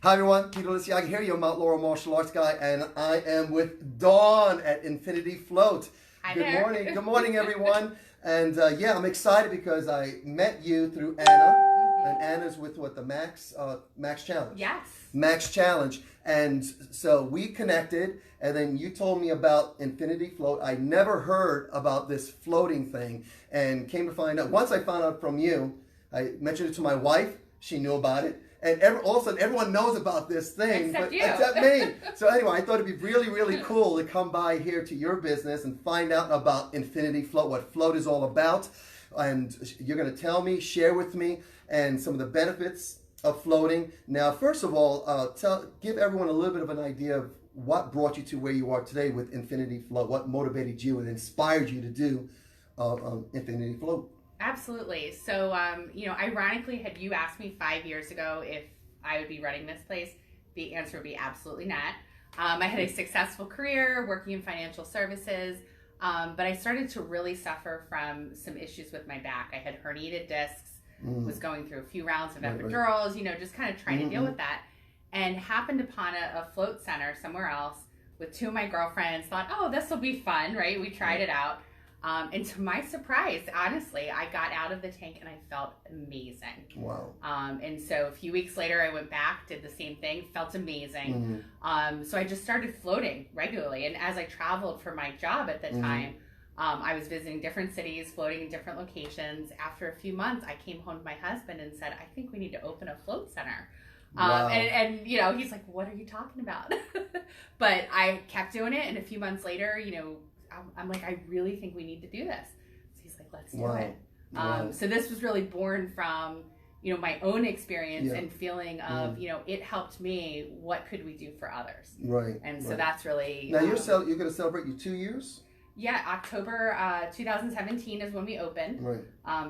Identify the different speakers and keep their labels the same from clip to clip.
Speaker 1: Hi everyone, Peter Liciaga here, your Mount Laurel martial arts guy, and I am with Dawn at Infinity Float.
Speaker 2: Hi
Speaker 1: Good
Speaker 2: there.
Speaker 1: morning, good morning everyone. And yeah, I'm excited because I met you through Anna, and Anna's with what, the Max Challenge?
Speaker 2: Yes.
Speaker 1: Max Challenge. And so we connected, and then you told me about Infinity Float. I never heard about this floating thing, and came to find out, once I found out from you, I mentioned it to my wife, she knew about it. And all of a sudden, everyone knows about this thing, except me. So anyway, I thought it'd be really, really cool to come by here to your business and find out about Infinity Float, what float is all about. And you're going to tell me, share with me, and some of the benefits of floating. Now, first of all, give everyone a little bit of an idea of what brought you to where you are today with Infinity Float. What motivated you and inspired you to do Infinity Float?
Speaker 2: Absolutely. So, ironically, had you asked me 5 years ago if I would be running this place, the answer would be absolutely not. I had a successful career working in financial services, but I started to really suffer from some issues with my back. I had herniated discs, was going through a few rounds of epidurals, just kind of trying to deal with that, and happened upon a float center somewhere else with two of my girlfriends, thought, oh, this will be fun, right? We tried it out. And to my surprise, honestly, I got out of the tank and I felt amazing.
Speaker 1: Wow.
Speaker 2: And so a few weeks later, I went back, did the same thing, felt amazing. So I just started floating regularly. And as I traveled for my job at the time, I was visiting different cities, floating in different locations. After a few months, I came home to my husband and said, I think we need to open a float center.
Speaker 1: Wow.
Speaker 2: And he's like, what are you talking about? But I kept doing it. And a few months later, I'm like, I really think we need to do this. So he's like, let's do it. So this was really born from, my own experience and feeling of, it helped me. What could we do for others?
Speaker 1: Right.
Speaker 2: And so that's really...
Speaker 1: Now you're going to celebrate your 2 years?
Speaker 2: Yeah, October 2017 is when we opened.
Speaker 1: Right.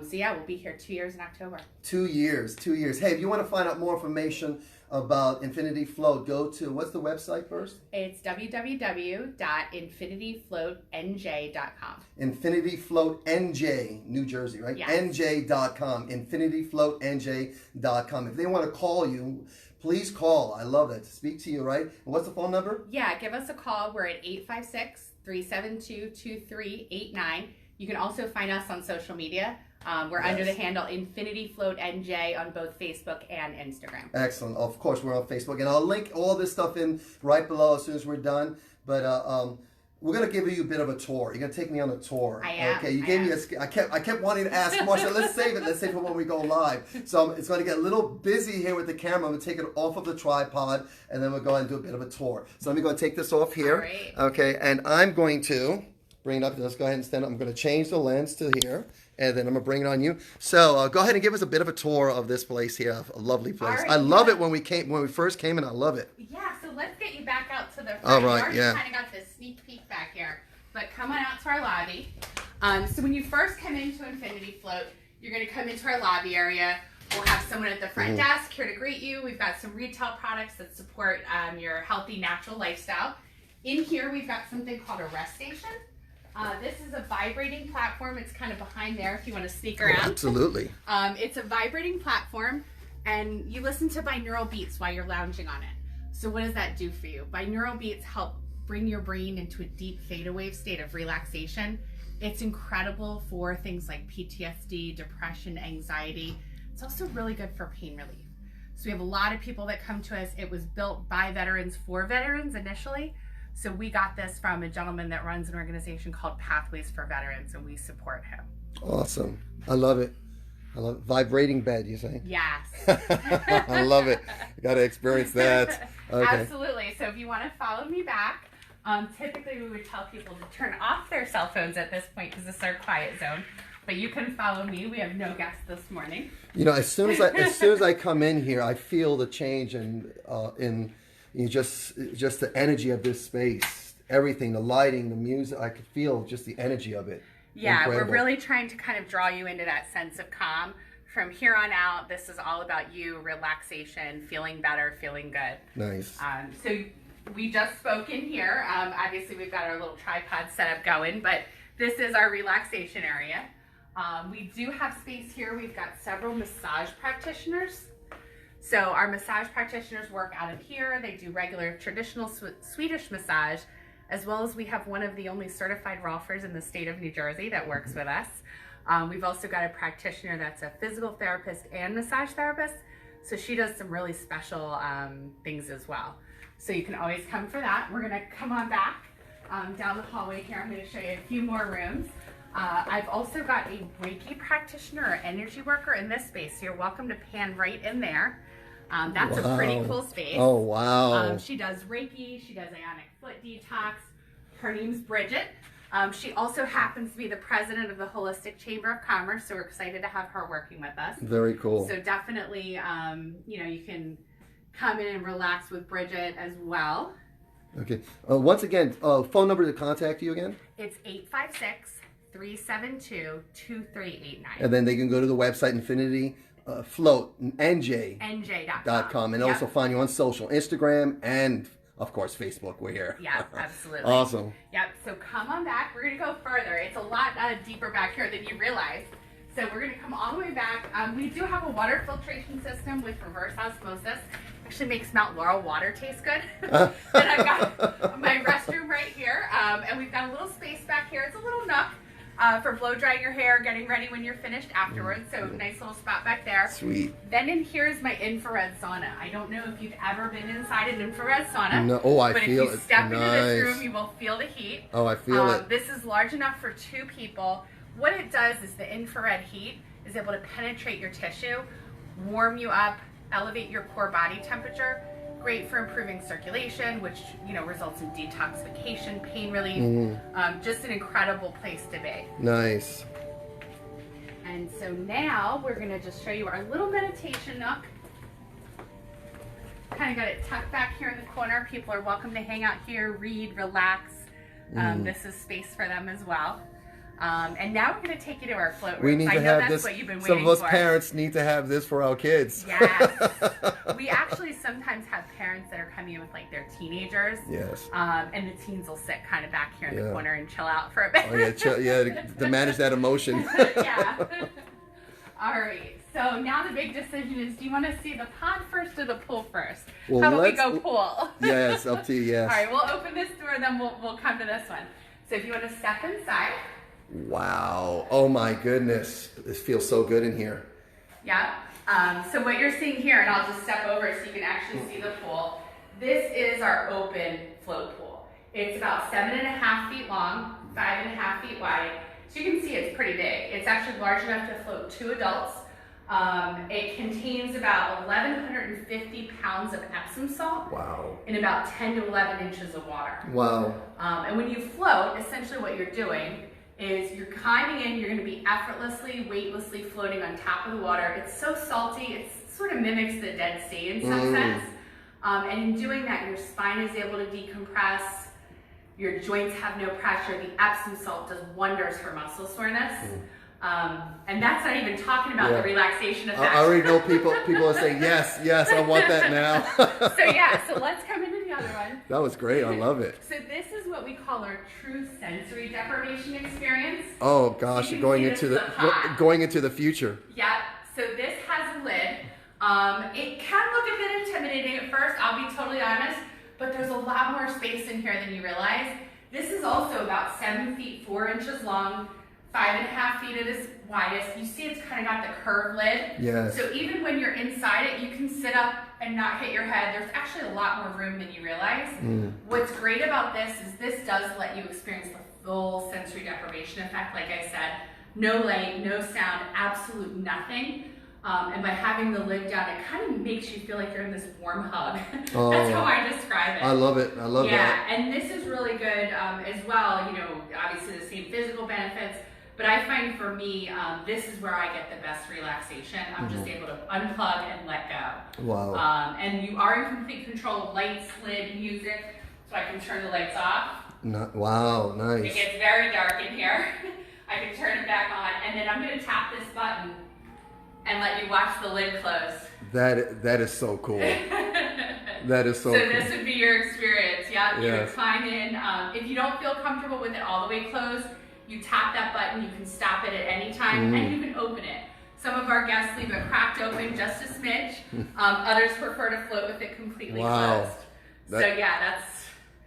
Speaker 2: So yeah, we'll be here 2 years in October.
Speaker 1: 2 years, 2 years. Hey, if you want to find out more information about Infinity Float, go to, what's the website first?
Speaker 2: It's www.infinityfloatnj.com.
Speaker 1: Infinity Float NJ, New Jersey, right?
Speaker 2: Yes.
Speaker 1: NJ.com. InfinityFloatNJ.com. If they want to call you, please call. I love that. To speak to you, right? And what's the phone number?
Speaker 2: Yeah, give us a call. We're at 856-372-2389. You can also find us on social media. We're under the handle Infinity Float NJ on both Facebook and Instagram.
Speaker 1: Excellent. Of course, we're on Facebook. And I'll link all this stuff in right below as soon as we're done. But we're going to give you a bit of a tour. You're going to take me on a tour.
Speaker 2: I am.
Speaker 1: Okay, you gave me I kept wanting to ask Marsha, let's save it for when we go live. So it's going to get a little busy here with the camera. I'm going to take it off of the tripod, and then we'll go ahead and do a bit of a tour. So let me go and take this off here.
Speaker 2: All right.
Speaker 1: Okay, and I'm going to bring it up. Let's go ahead and stand up. I'm going to change the lens to here, and then I'm going to bring it on you. So go ahead and give us a bit of a tour of this place here, a lovely place.
Speaker 2: Right,
Speaker 1: I love it when we first came in. I love it.
Speaker 2: Yeah, so let's get you back out to the front.
Speaker 1: All right,
Speaker 2: we already kind of got this sneak peek back here, but come on out to our lobby. So when you first come into Infinity Float, you're going to come into our lobby area. We'll have someone at the front desk here to greet you. We've got some retail products that support your healthy, natural lifestyle. In here, we've got something called a rest station. This is a vibrating platform. It's kind of behind there if you want to sneak around.
Speaker 1: Oh, absolutely.
Speaker 2: It's a vibrating platform, and you listen to binaural beats while you're lounging on it. So what does that do for you? Binaural beats help bring your brain into a deep theta wave state of relaxation. It's incredible for things like PTSD, depression, anxiety. It's also really good for pain relief. So we have a lot of people that come to us. It was built by veterans for veterans initially. So we got this from a gentleman that runs an organization called Pathways for Veterans, and we support him.
Speaker 1: Awesome. I love it. I love it. Vibrating bed, you say?
Speaker 2: Yes.
Speaker 1: I love it. You got to experience that. Okay.
Speaker 2: Absolutely. So if you want to follow me back, typically we would tell people to turn off their cell phones at this point because this is our quiet zone. But you can follow me. We have no guests this morning.
Speaker 1: As soon as I come in here, I feel the change in just the energy of this space, everything, the lighting, the music. I could feel just the energy of it.
Speaker 2: Yeah,
Speaker 1: Incredible.
Speaker 2: We're really trying to kind of draw you into that sense of calm. From here on out, this is all about you, relaxation, feeling better, feeling good.
Speaker 1: Nice.
Speaker 2: So we just spoke in here. Obviously, we've got our little tripod set up going, but this is our relaxation area. We do have space here. We've got several massage practitioners. So our massage practitioners work out of here. They do regular traditional Swedish massage, as well as we have one of the only certified Rolfers in the state of New Jersey that works with us. We've also got a practitioner that's a physical therapist and massage therapist. So she does some really special things as well. So you can always come for that. We're gonna come on back down the hallway here. I'm gonna show you a few more rooms. I've also got a Reiki practitioner or energy worker in this space. So you're welcome to pan right in there. That's a pretty cool space.
Speaker 1: Oh, wow.
Speaker 2: She does Reiki, she does ionic foot detox. Her name's Bridget. She also happens to be the president of the Holistic Chamber of Commerce, so we're excited to have her working with us.
Speaker 1: Very cool.
Speaker 2: So definitely, you can come in and relax with Bridget as well.
Speaker 1: Okay. Once again, phone number to contact you again?
Speaker 2: It's 856-372-2389.
Speaker 1: And then they can go to the website Infinity Float, NJ.com. And also find you on social, Instagram, and of course, Facebook. We're here.
Speaker 2: Yeah, absolutely.
Speaker 1: Awesome.
Speaker 2: Yep. So come on back. We're going to go further. It's a lot deeper back here than you realize. So we're going to come all the way back. We do have a water filtration system with reverse osmosis. Actually makes Mount Laurel water taste good. And I've got my restroom right here. And we've got a little space back here. It's a little nook for blow drying your hair, getting ready when you're finished afterwards. So nice little spot back there.
Speaker 1: Sweet.
Speaker 2: Then in here is my infrared sauna. I don't know if you've ever been inside an infrared sauna.
Speaker 1: No. Oh, I
Speaker 2: but
Speaker 1: feel it.
Speaker 2: But if you step into this room, you will feel the heat.
Speaker 1: Oh, I feel it.
Speaker 2: This is large enough for 2 people. What it does is the infrared heat is able to penetrate your tissue, warm you up, elevate your core body temperature. Great for improving circulation, which results in detoxification, pain relief. Just an incredible place to be.
Speaker 1: Nice.
Speaker 2: And so now we're going to just show you our little meditation nook. Kind of got it tucked back here in the corner. People are welcome to hang out here, read, relax. This is space for them as well. And now we're going to take you to our float room.
Speaker 1: We need to have this.
Speaker 2: What you've been
Speaker 1: some of us parents need to have this for our kids.
Speaker 2: Yes. We actually sometimes have parents that are coming in with like their teenagers.
Speaker 1: Yes.
Speaker 2: And the teens will sit kind of back here in the corner and chill out for a bit.
Speaker 1: Oh yeah, to manage that emotion.
Speaker 2: Yeah. All right. So now the big decision is: do you want to see the pond first or the pool first?
Speaker 1: Well,
Speaker 2: how about we go pool?
Speaker 1: Yes, up to you. Yes.
Speaker 2: All right. We'll open this door, then we'll come to this one. So if you want to step inside.
Speaker 1: Wow. Oh my goodness. This feels so good in here.
Speaker 2: Yeah. So what you're seeing here, and I'll just step over so you can actually see the pool. This is our open float pool. It's about 7.5 feet long, 5.5 feet wide. So you can see it's pretty big. It's actually large enough to float 2 adults. It contains about 1,150 pounds of Epsom salt.
Speaker 1: Wow.
Speaker 2: And about 10 to 11 inches of water.
Speaker 1: Wow.
Speaker 2: And when you float, essentially what you're doing is you're climbing in, you're going to be effortlessly, weightlessly floating on top of the water. It's so salty, it sort of mimics the Dead Sea in some sense. And in doing that, your spine is able to decompress, your joints have no pressure. The Epsom salt does wonders for muscle soreness. And that's not even talking about the relaxation effect.
Speaker 1: I already know people are saying, yes, I want that now.
Speaker 2: So let's come into the other one.
Speaker 1: That was great. I love it.
Speaker 2: So this is what we call our true sensory deprivation experience.
Speaker 1: Oh gosh,
Speaker 2: so
Speaker 1: you're going into the future.
Speaker 2: Yep. So this has a lid. It can look a bit intimidating at first, I'll be totally honest, but there's a lot more space in here than you realize. This is also about 7 feet 4 inches long, 5.5 feet at its widest. You see it's kind of got the curved lid.
Speaker 1: Yes.
Speaker 2: So even when you're inside it, you can sit up and not hit your head. There's actually a lot more room than you realize. What's great about this is this does let you experience the full sensory deprivation effect. Like I said, no light, no sound, absolute nothing. And by having the lid down, it kind of makes you feel like you're in this warm hug.
Speaker 1: Oh,
Speaker 2: that's how I describe it.
Speaker 1: I love it. I love that.
Speaker 2: Yeah, and this is really good as well. Obviously the same physical benefits, but I find for me, this is where I get the best relaxation. I'm just able to unplug and let go.
Speaker 1: Wow.
Speaker 2: And you are in complete control of lights, lid, music, so I can turn the lights off.
Speaker 1: Wow, nice.
Speaker 2: It gets very dark in here. I can turn it back on, and then I'm going to tap this button and let you watch the lid close.
Speaker 1: That is so cool. That is so cool.
Speaker 2: So this would be your experience. Yeah, you
Speaker 1: Yes.
Speaker 2: would climb in. If you don't feel comfortable with it all the way closed, you tap that button. You can stop it at any time, and you can open it. Some of our guests leave it cracked open just a smidge. Others prefer to float with it completely closed. So yeah,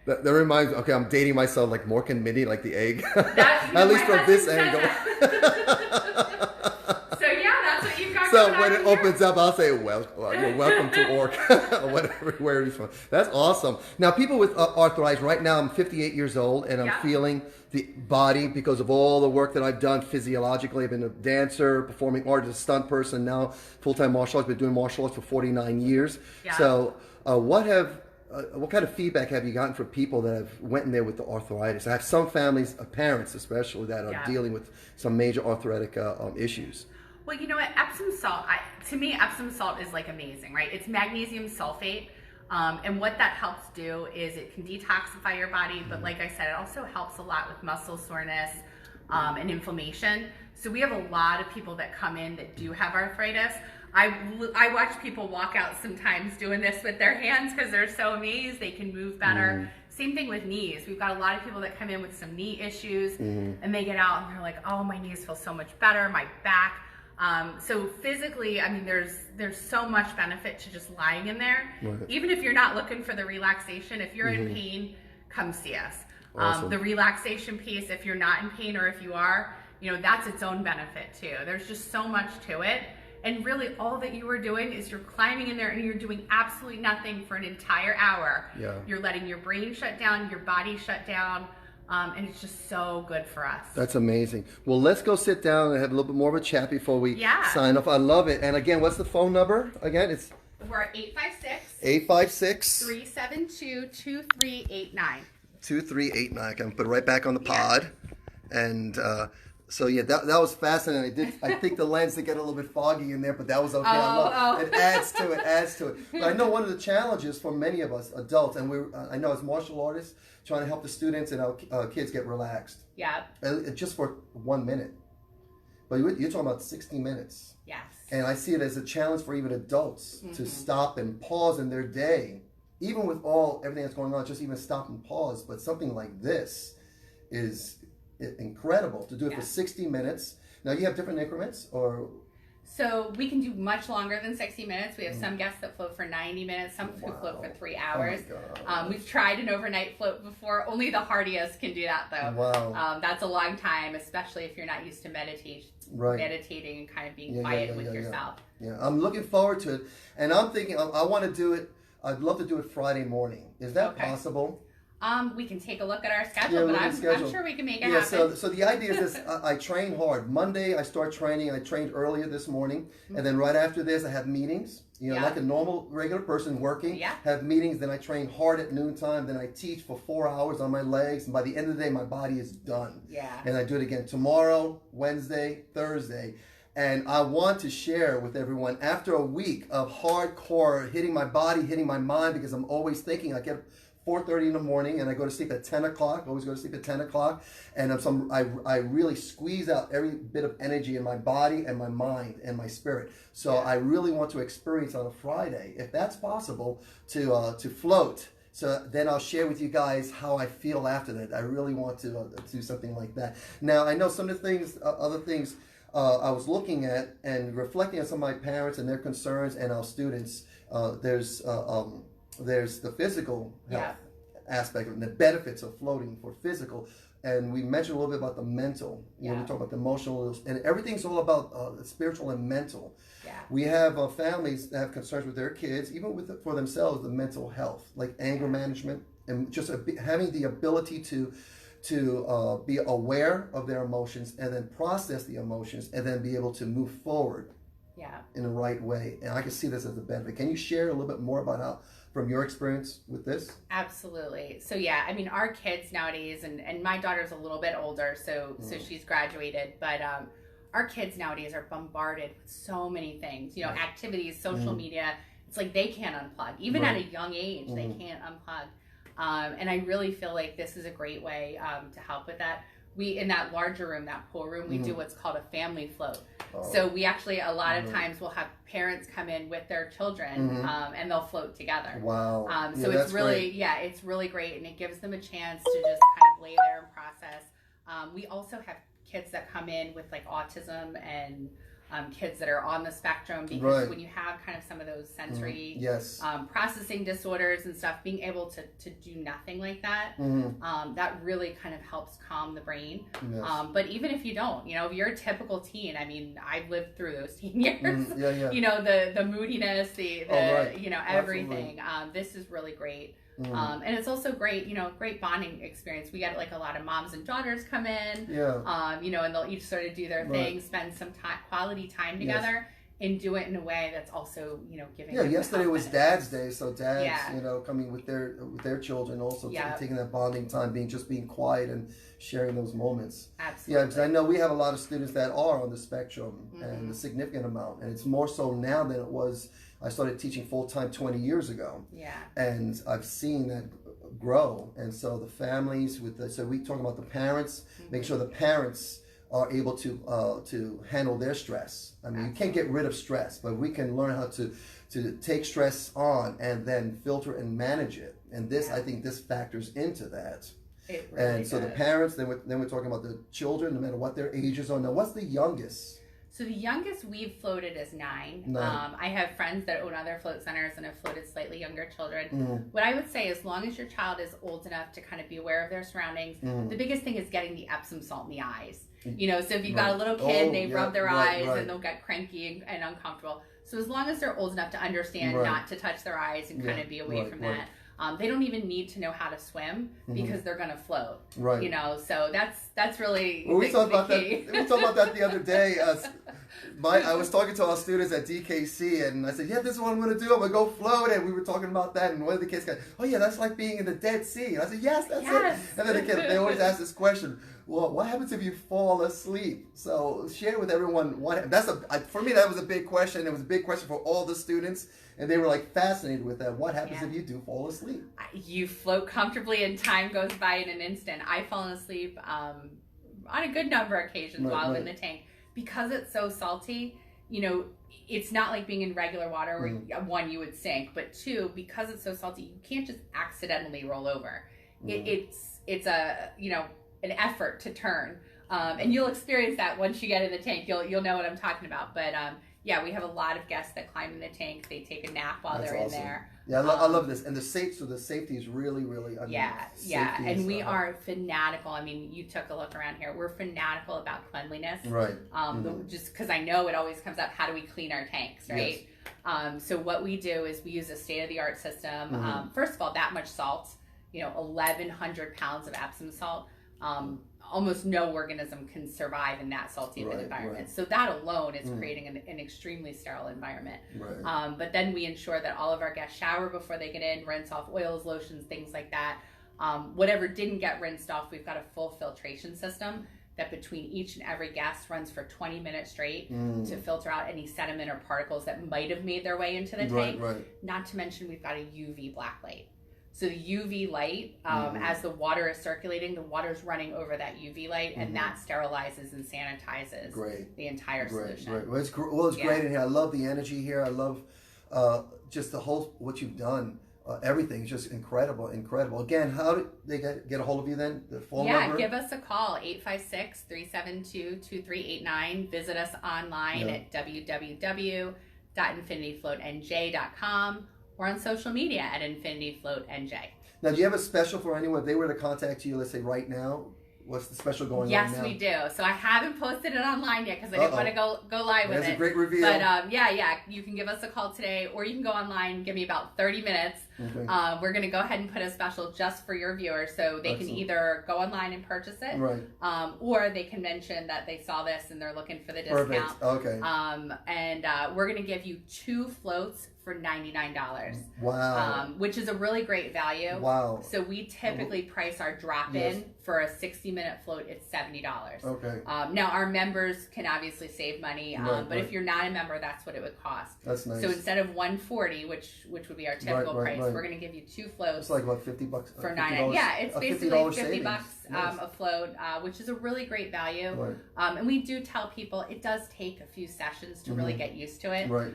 Speaker 1: that reminds me. Okay, I'm dating myself like Mork and Minnie, like the egg.
Speaker 2: At
Speaker 1: least from this angle.
Speaker 2: So yeah, that's what you've got.
Speaker 1: So when it opens up, I'll say, well, you're welcome to Orc, or whatever, where he's from. That's awesome. Now, people with arthritis, right now I'm 58 years old, and I'm feeling the body because of all the work that I've done physiologically. I've been a dancer, performing artist, stunt person, now full-time martial arts. Been doing martial arts for 49 years. Yeah. So what kind of feedback have you gotten from people that have went in there with the arthritis? I have some families, parents especially, that are dealing with some major arthritic issues.
Speaker 2: Well, you know what, Epsom salt, to me, Epsom salt is like amazing, right? It's magnesium sulfate. And what that helps do is it can detoxify your body, but like I said, it also helps a lot with muscle soreness and inflammation. So we have a lot of people that come in that do have arthritis. I watch people walk out sometimes doing this with their hands because they're so amazed they can move better. Same thing with knees. We've got a lot of people that come in with some knee issues and they get out and they're like, oh, my knees feel so much better, my back. So physically, I mean, there's so much benefit to just lying in there. Right. Even if you're not looking for the relaxation, if you're in pain, come see us. Awesome. The relaxation piece, if you're not in pain or if you are, you know, that's its own benefit too. There's just so much to it. And really all that you are doing is you're climbing in there and you're doing absolutely nothing for an entire hour. Yeah. You're letting your brain shut down, your body shut down. And it's just so good for us.
Speaker 1: That's amazing. Well, let's go sit down and have a little bit more of a chat before we sign off. I love it. And again, what's the phone number? Again,
Speaker 2: we're at 856 372 2389.
Speaker 1: 2389. I can put it right back on the pod. And so yeah, that was fascinating. I think the lens did get a little bit foggy in there, but that was okay. It adds to it. But I know one of the challenges for many of us adults, and I know as martial artists, trying to help the students and our kids get relaxed.
Speaker 2: Yeah.
Speaker 1: Just for 1 minute. But you're talking about 60 minutes.
Speaker 2: Yes.
Speaker 1: And I see it as a challenge for even adults to stop and pause in their day. Even with everything that's going on, just even stop and pause. But something like this is incredible to do it for 60 minutes. Now, you have different increments, or?
Speaker 2: So we can do much longer than 60 minutes. We have some guests that float for 90 minutes, some who float for 3 hours. Oh we've tried an overnight float before. Only the hardiest can do that, though.
Speaker 1: Wow.
Speaker 2: That's a long time, especially if you're not used to meditating and kind of being quiet with yourself.
Speaker 1: Yeah, I'm looking forward to it. And I'm thinking, I want to do it. I'd love to do it Friday morning. Is that possible?
Speaker 2: We can take a look at our schedule, but I'm sure we can make it happen.
Speaker 1: So the idea is this: I train hard. Monday, I start training. I trained earlier this morning, and then right after this, I have meetings. You know, like a normal, regular person working. Yeah. Have meetings. Then I train hard at noontime. Then I teach for 4 hours on my legs, and by the end of the day, my body is done. Yeah. And I do it again tomorrow, Wednesday, Thursday. And I want to share with everyone, after a week of hardcore hitting my body, hitting my mind, because I'm always thinking. I get 4:30 in the morning, and I go to sleep at 10 o'clock. I always go to sleep at 10 o'clock. And I really squeeze out every bit of energy in my body and my mind and my spirit. So I really want to experience on a Friday, if that's possible, to float. So then I'll share with you guys how I feel after that. I really want to do something like that. Now, I know some of the things, other things I was looking at and reflecting on some of my parents and their concerns and our students. There's the physical health aspect and the benefits of floating for physical. And we mentioned a little bit about the mental. You know, we talk about the emotional, and everything's all about spiritual and mental. Yeah. We have families that have concerns with their kids, even for themselves, the mental health, like anger management, and just having the ability to be aware of their emotions and then process the emotions and then be able to move forward in the right way. And I can see this as a benefit. Can you share a little bit more about how, from your experience with this?
Speaker 2: Absolutely. So I mean, our kids nowadays, and my daughter's a little bit older, so she's graduated, but our kids nowadays are bombarded with so many things, you know, activities, social media. It's like they can't unplug. Even at a young age, they can't unplug. And I really feel like this is a great way to help with that. We, in that larger room, that pool room, we do what's called a family float. So we actually, a lot of times, will have parents come in with their children, and they'll float together. Wow. So it's really, it's really great, and it gives them a chance to just kind of lay there and process. We also have kids that come in with like autism and kids that are on the spectrum, because
Speaker 1: Right.
Speaker 2: when you have kind of some of those sensory
Speaker 1: Yes.
Speaker 2: processing disorders and stuff, being able to do nothing like that, that really kind of helps calm the brain.
Speaker 1: Yes.
Speaker 2: But even if you don't, if you're a typical teen, I mean, I've lived through those teen years.
Speaker 1: Yeah.
Speaker 2: The moodiness, the
Speaker 1: right.
Speaker 2: everything. This is really great. And it's also great, great bonding experience. We get like a lot of moms and daughters come in, and they'll each sort of do their thing, spend some quality time together, and do it in a way that's also, giving.
Speaker 1: Yeah,
Speaker 2: them
Speaker 1: yesterday was
Speaker 2: benefits.
Speaker 1: Dad's Day, so dads, coming with their children, also taking that bonding time, being quiet and sharing those moments.
Speaker 2: Absolutely.
Speaker 1: Yeah, because I know we have a lot of students that are on the spectrum, and a significant amount, and it's more so now than it was. I started teaching full time 20 years ago.
Speaker 2: Yeah.
Speaker 1: And I've seen that grow, and so the families so we talk about the parents, make sure the parents are able to handle their stress. I mean, you can't get rid of stress, but we can learn how to take stress on and then filter and manage it. And this, I think, this factors into that.
Speaker 2: It really
Speaker 1: and so
Speaker 2: does.
Speaker 1: the parents, then we're talking about the children, no matter what their ages are. Now, what's the youngest?
Speaker 2: So the youngest we've floated is 9.
Speaker 1: 9.
Speaker 2: I have friends that own other float centers and have floated slightly younger children. What I would say, as long as your child is old enough to kind of be aware of their surroundings, the biggest thing is getting the Epsom salt in the eyes. So if you've got a little kid, they rub their eyes and they'll get cranky and uncomfortable. So as long as they're old enough to understand not to touch their eyes and kind of be away from that. They don't even need to know how to swim because they're going to float. Right. So that's really
Speaker 1: we talked about
Speaker 2: key.
Speaker 1: that. We talked about that the other day. I was talking to our students at DKC, and I said, "Yeah, this is what I'm going to do. I'm going to go float." And we were talking about that, and one of the kids got, "Oh yeah, that's like being in the Dead Sea." And I said, "Yes, that's it." And then they always ask this question: "Well, what happens if you fall asleep?" So share with everyone for me that was a big question. It was a big question for all the students. And they were like fascinated with that. What happens if you do fall asleep?
Speaker 2: You float comfortably and time goes by in an instant. I've fallen asleep on a good number of occasions while I'm in the tank. Because it's so salty, it's not like being in regular water where, 1, you would sink, but 2, because it's so salty, you can't just accidentally roll over. It's an effort to turn. And you'll experience that once you get in the tank. You'll know what I'm talking about. But we have a lot of guests that climb in the tank. They take a nap while they're in there.
Speaker 1: Yeah, I love this. And the safety is really, really
Speaker 2: and we are fanatical. I mean, you took a look around here. We're fanatical about cleanliness. Right. Just because I know it always comes up, how do we clean our tanks, right? Yes. So what we do is we use a state-of-the-art system. First of all, that much salt, 1,100 pounds of Epsom salt. Almost no organism can survive in that salty of an environment. So that alone is creating an extremely sterile environment. Right. But then we ensure that all of our guests shower before they get in, rinse off oils, lotions, things like that. Whatever didn't get rinsed off, we've got a full filtration system that between each and every guest runs for 20 minutes straight to filter out any sediment or particles that might have made their way into the tank. Right. Not to mention we've got a UV black light. So the UV light, as the water is circulating, the water's running over that UV light, and that sterilizes and sanitizes the entire solution.
Speaker 1: Great. Well, it's great in here. I love the energy here. I love just the whole, what you've done. Everything is just incredible. Again, how do they get a hold of you then? The phone number?
Speaker 2: Give us a call, 856-372-2389. Visit us online at www.infinityfloatnj.com. Or on social media at InfinityFloatNJ.
Speaker 1: Now, do you have a special for anyone? If they were to contact you, let's say right now, what's the special going on now?
Speaker 2: Yes, we do. So I haven't posted it online yet because I didn't want to go live with it.
Speaker 1: That's a great reveal.
Speaker 2: But you can give us a call today, or you can go online, give me about 30 minutes. Okay. We're going to go ahead and put a special just for your viewers, so they can either go online and purchase it, or they can mention that they saw this and they're looking for the discount.
Speaker 1: Perfect. Okay.
Speaker 2: And we're going to give you 2 floats for $99.
Speaker 1: Wow.
Speaker 2: Which is a really great value.
Speaker 1: Wow.
Speaker 2: So we typically price our drop-in for a 60-minute float at $70.
Speaker 1: Okay.
Speaker 2: Now, our members can obviously save money, but if you're not a member, that's what it would cost.
Speaker 1: That's nice.
Speaker 2: So instead of $140, which would be our typical price, we're going to give you 2 floats.
Speaker 1: It's like, what, $50?
Speaker 2: For $9. Yeah, it's basically $50 a float, which is a really great value.
Speaker 1: Right.
Speaker 2: And we do tell people it does take a few sessions to really get used to it.
Speaker 1: Right.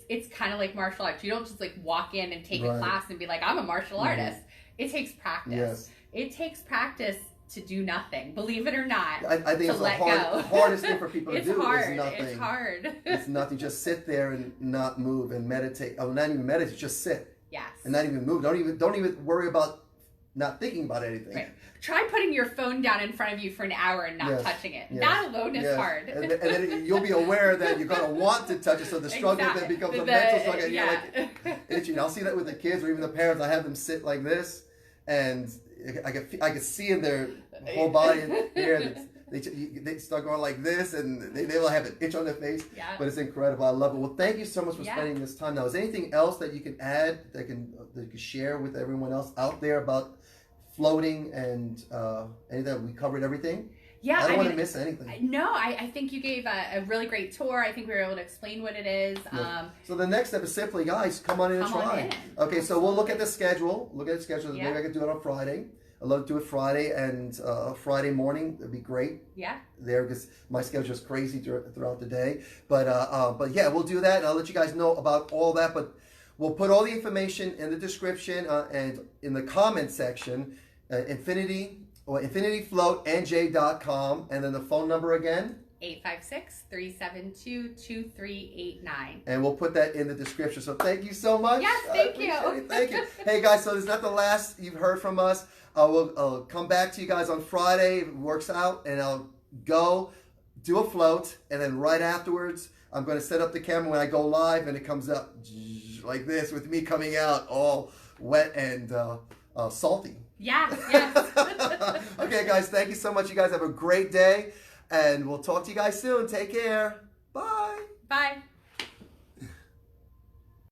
Speaker 2: It's kind of like martial arts. You don't just like walk in and take a class and be like, I'm a martial artist. It takes practice. Yes. It takes practice to do nothing. Believe it or not,
Speaker 1: I think
Speaker 2: to
Speaker 1: it's
Speaker 2: let
Speaker 1: the
Speaker 2: go.
Speaker 1: hardest thing for people to
Speaker 2: It's
Speaker 1: do
Speaker 2: hard.
Speaker 1: is nothing.
Speaker 2: It's hard.
Speaker 1: It's nothing. Just sit there and not move and meditate. Oh, not even meditate. Just sit
Speaker 2: Yes.
Speaker 1: and not even move. Don't even worry about not thinking about anything.
Speaker 2: Right. Try putting your phone down in front of you for an hour and not
Speaker 1: Yes.
Speaker 2: touching it.
Speaker 1: Yes.
Speaker 2: That alone is
Speaker 1: Yes.
Speaker 2: hard.
Speaker 1: And then you'll be aware that you're going to want to touch it, so the struggle then becomes a mental struggle. And you're like itching. I'll see that with the kids or even the parents. I have them sit like this, and I can see in their whole body here. They start going like this, and they will have an itch on their face.
Speaker 2: Yeah.
Speaker 1: But it's incredible. I love it. Well, thank you so much for
Speaker 2: Yeah.
Speaker 1: spending this time. Now, is there anything else that you can add that you can share with everyone else out there about floating and anything? We covered everything.
Speaker 2: Yeah,
Speaker 1: I don't want to miss anything.
Speaker 2: No, I think you gave a really great tour. I think we were able to explain what it is.
Speaker 1: Yeah. So the next step is simply, guys, come on in and
Speaker 2: Come on
Speaker 1: try.
Speaker 2: in.
Speaker 1: Okay, so we'll look at the schedule.
Speaker 2: Yeah.
Speaker 1: Maybe I could do it on Friday. I'd love to do it Friday, and Friday morning would be great.
Speaker 2: Yeah.
Speaker 1: There, because my schedule is crazy throughout the day. But yeah, we'll do that, and I'll let you guys know about all that. But we'll put all the information in the description and in the comment section. infinityfloatnj.com, and then the phone number again.
Speaker 2: 856-372-2389.
Speaker 1: And we'll put that in the description. So thank you so much.
Speaker 2: Yes, thank you.
Speaker 1: Thank you. Hey guys, so this is not the last you've heard from us. I'll come back to you guys on Friday if it works out, and I'll go do a float, and then right afterwards I'm going to set up the camera when I go live, and it comes up like this with me coming out all wet and salty.
Speaker 2: Yeah, yes.
Speaker 1: Okay guys, thank you so much. You guys have a great day, and we'll talk to you guys soon. Take care. Bye.
Speaker 2: Bye.